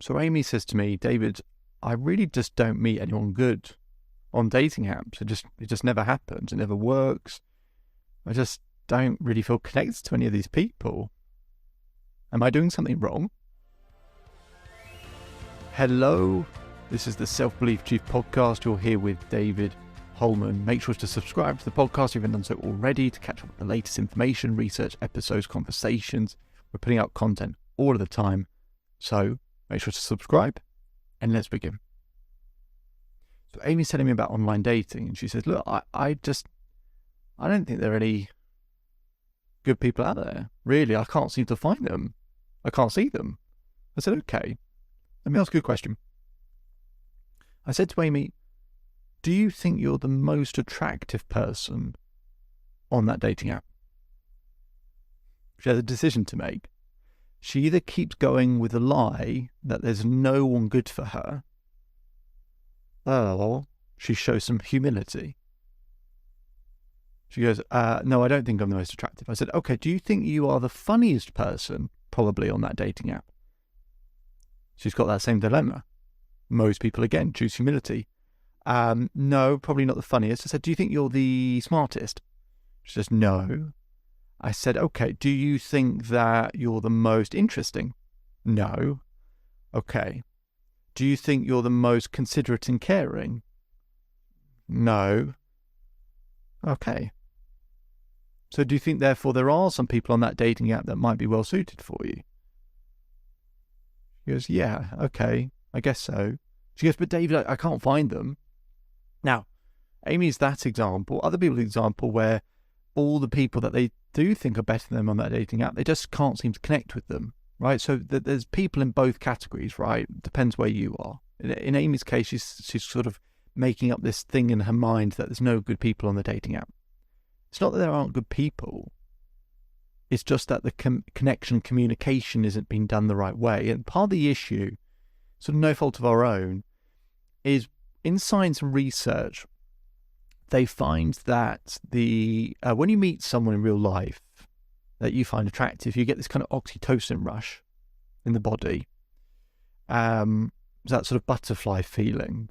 So Amy says to me, David, I really just don't meet anyone good on dating apps. It just never happens. It never works. I just don't really feel connected to any of these people. Am I doing something wrong? Hello, this is the Self-Belief Chief podcast. You're here with David Holman. Make sure to subscribe to the podcast if you haven't done so already to catch up with the latest information, research, episodes, conversations. We're putting out content all of the time. So make sure to subscribe and let's begin. So Amy's telling me about online dating and she says, look, I don't think there are any good people out there. Really, I can't seem to find them. I can't see them. I said, okay, let me ask you a question. I said to Amy, do you think you're the most attractive person on that dating app? She has a decision to make. She either keeps going with the lie that there's no one good for her, or she shows some humility. She goes, no, I don't think I'm the most attractive. I said, okay, do you think you are the funniest person probably on that dating app? She's got that same dilemma. Most people, again, choose humility. No, probably not the funniest. I said, do you think you're the smartest? She says, no. I said, okay, do you think that you're the most interesting? No. Okay. Do you think you're the most considerate and caring? No. Okay. So do you think, therefore, there are some people on that dating app that might be well suited for you? She goes, yeah, okay, I guess so. She goes, but David, I can't find them. Now, Amy's that example. Other people's example where all the people that they do think are better than them on that dating app, they just can't seem to connect with them, right? So there's people in both categories, right? Depends where you are. In Amy's case, she's sort of making up this thing in her mind that there's no good people on the dating app. It's not that there aren't good people. It's just that the connection, communication isn't being done the right way. And part of the issue, sort of no fault of our own, is in science and research, they find that when you meet someone in real life that you find attractive, you get this kind of oxytocin rush in the body. That sort of butterfly feeling.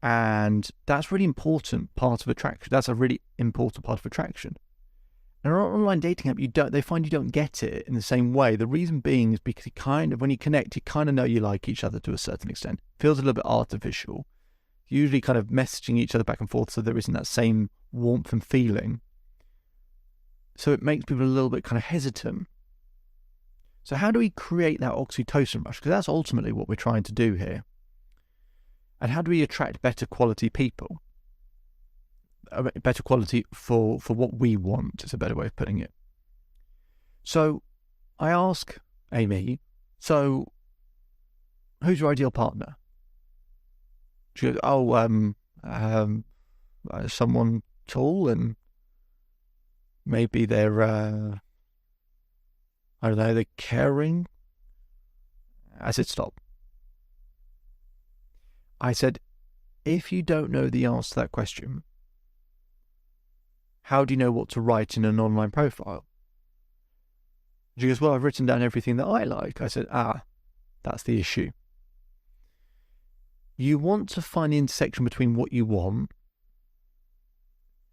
And that's really important part of attraction. That's a really important part of attraction. And on an online dating app, they find you don't get it in the same way. The reason being is because when you connect, you kind of know you like each other to a certain extent. It feels a little bit artificial. Usually kind of messaging each other back and forth so there isn't that same warmth and feeling. So it makes people a little bit kind of hesitant. So how do we create that oxytocin rush? Because that's ultimately what we're trying to do here. And how do we attract better quality people? Better quality for what we want is a better way of putting it. So I ask Amy, so who's your ideal partner? She goes, someone tall and maybe they're, I don't know, they're caring. I said, stop. I said, if you don't know the answer to that question, how do you know what to write in an online profile? She goes, well, I've written down everything that I like. I said, that's the issue. You want to find the intersection between what you want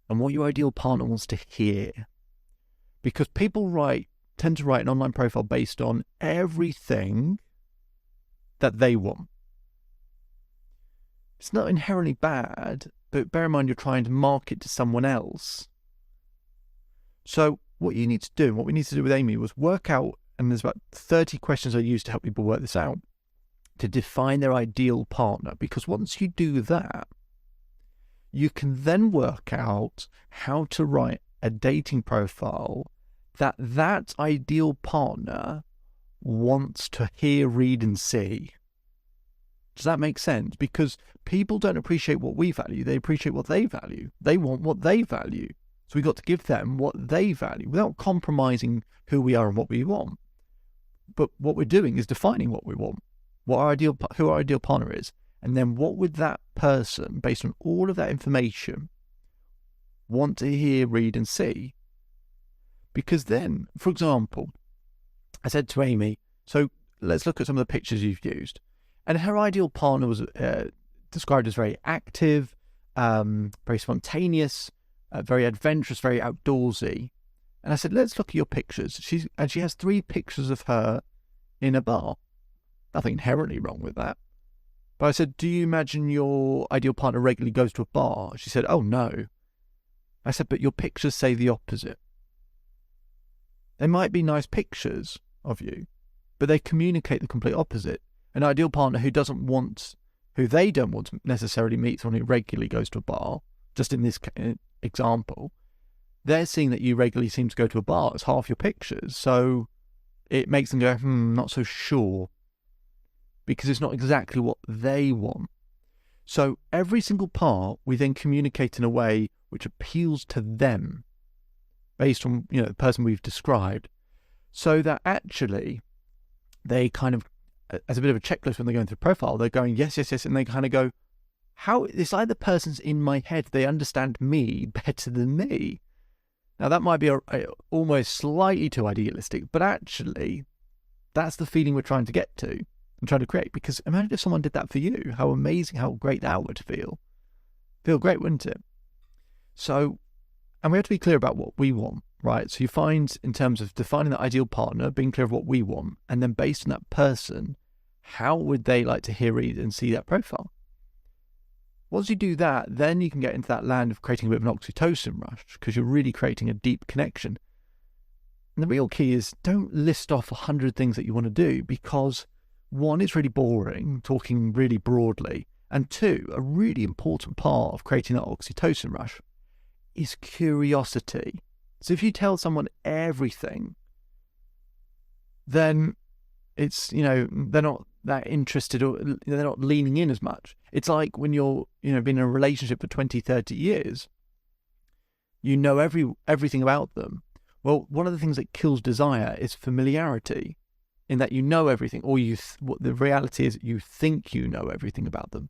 and what your ideal partner wants to hear. Because people tend to write an online profile based on everything that they want. It's not inherently bad, but bear in mind you're trying to market to someone else. So what you need to do, what we need to do with Amy was work out, and there's about 30 questions I use to help people work this out, to define their ideal partner. Because once you do that, you can then work out how to write a dating profile that ideal partner wants to hear, read, and see. Does that make sense? Because people don't appreciate what we value. They appreciate what they value. They want what they value. So we've got to give them what they value without compromising who we are and what we want. But what we're doing is defining what we want, who our ideal partner is. And then what would that person, based on all of that information, want to hear, read, and see? Because then, for example, I said to Amy, so let's look at some of the pictures you've used. And her ideal partner was described as very active, very spontaneous, very adventurous, very outdoorsy. And I said, let's look at your pictures. She has 3 pictures of her in a bar. Nothing inherently wrong with that. But I said, do you imagine your ideal partner regularly goes to a bar? She said, oh, no. I said, but your pictures say the opposite. They might be nice pictures of you, but they communicate the complete opposite. An ideal partner who they don't want to necessarily meet someone who regularly goes to a bar, just in this example, they're seeing that you regularly seem to go to a bar as half your pictures. So it makes them go, not so sure, because it's not exactly what they want. So every single part we then communicate in a way which appeals to them based on, the person we've described, so that actually they kind of, as a bit of a checklist when they're going through profile, they're going, yes, and they kind of go, it's like the person's in my head. They understand me better than me. Now, that might be almost slightly too idealistic, but actually, that's the feeling we're trying to get to and trying to create. Because imagine if someone did that for you, how amazing, how great that would feel. Feel great, wouldn't it? So, and we have to be clear about what we want, right? So you find, in terms of defining the ideal partner, being clear of what we want, and then based on that person, how would they like to hear, read, and see that profile? Once you do that, then you can get into that land of creating a bit of an oxytocin rush, because you're really creating a deep connection. And the real key is, don't list off 100 things that you want to do, because 1, it's really boring, talking really broadly, and 2, a really important part of creating that oxytocin rush is curiosity. So if you tell someone everything, then it's, they're not that interested, or they're not leaning in as much. It's like when you're, been in a relationship for 20, 30 years, everything about them. Well, one of the things that kills desire is familiarity, in that you know everything, or what the reality is, you think you know everything about them.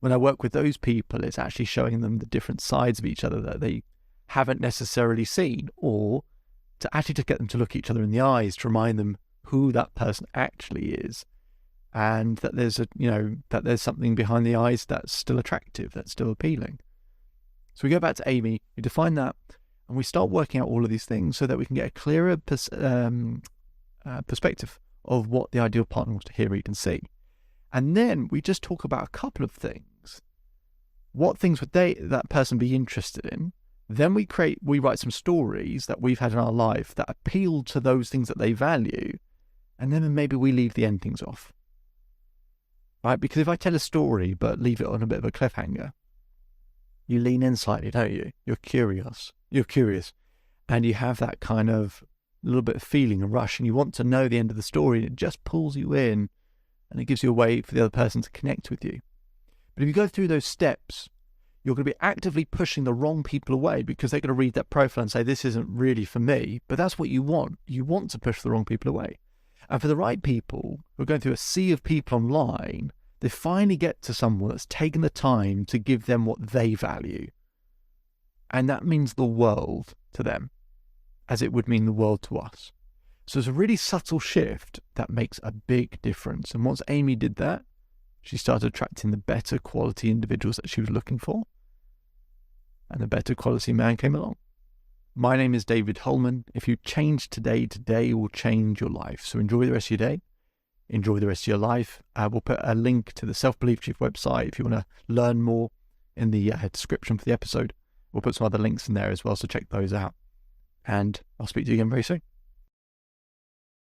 When I work with those people, it's actually showing them the different sides of each other that they haven't necessarily seen, or to get them to look each other in the eyes, to remind them who that person actually is, and that there's something behind the eyes that's still attractive, that's still appealing. So we go back to Amy, we define that, and we start working out all of these things so that we can get a clearer perspective of what the ideal partner wants to hear, read, and see. And then we just talk about a couple of things. What things would that person be interested in? Then we write some stories that we've had in our life that appeal to those things that they value. And then maybe we leave the endings off. Right? Because if I tell a story but leave it on a bit of a cliffhanger, you lean in slightly, don't you? You're curious. And you have that kind of little bit of feeling, a rush, and you want to know the end of the story, and it just pulls you in, and it gives you a way for the other person to connect with you. But if you go through those steps, you're going to be actively pushing the wrong people away, because they're going to read that profile and say, this isn't really for me. But that's what you want. You want to push the wrong people away. And for the right people who are going through a sea of people online, they finally get to someone that's taken the time to give them what they value. And that means the world to them, as it would mean the world to us. So it's a really subtle shift that makes a big difference. And once Amy did that, she started attracting the better quality individuals that she was looking for. And the better quality man came along. My name is David Holman. If you change today, today will change your life. So enjoy the rest of your day. Enjoy the rest of your life. We'll put a link to the Self-Belief Chief website if you want to learn more in the description for the episode. We'll put some other links in there as well, so check those out. And I'll speak to you again very soon.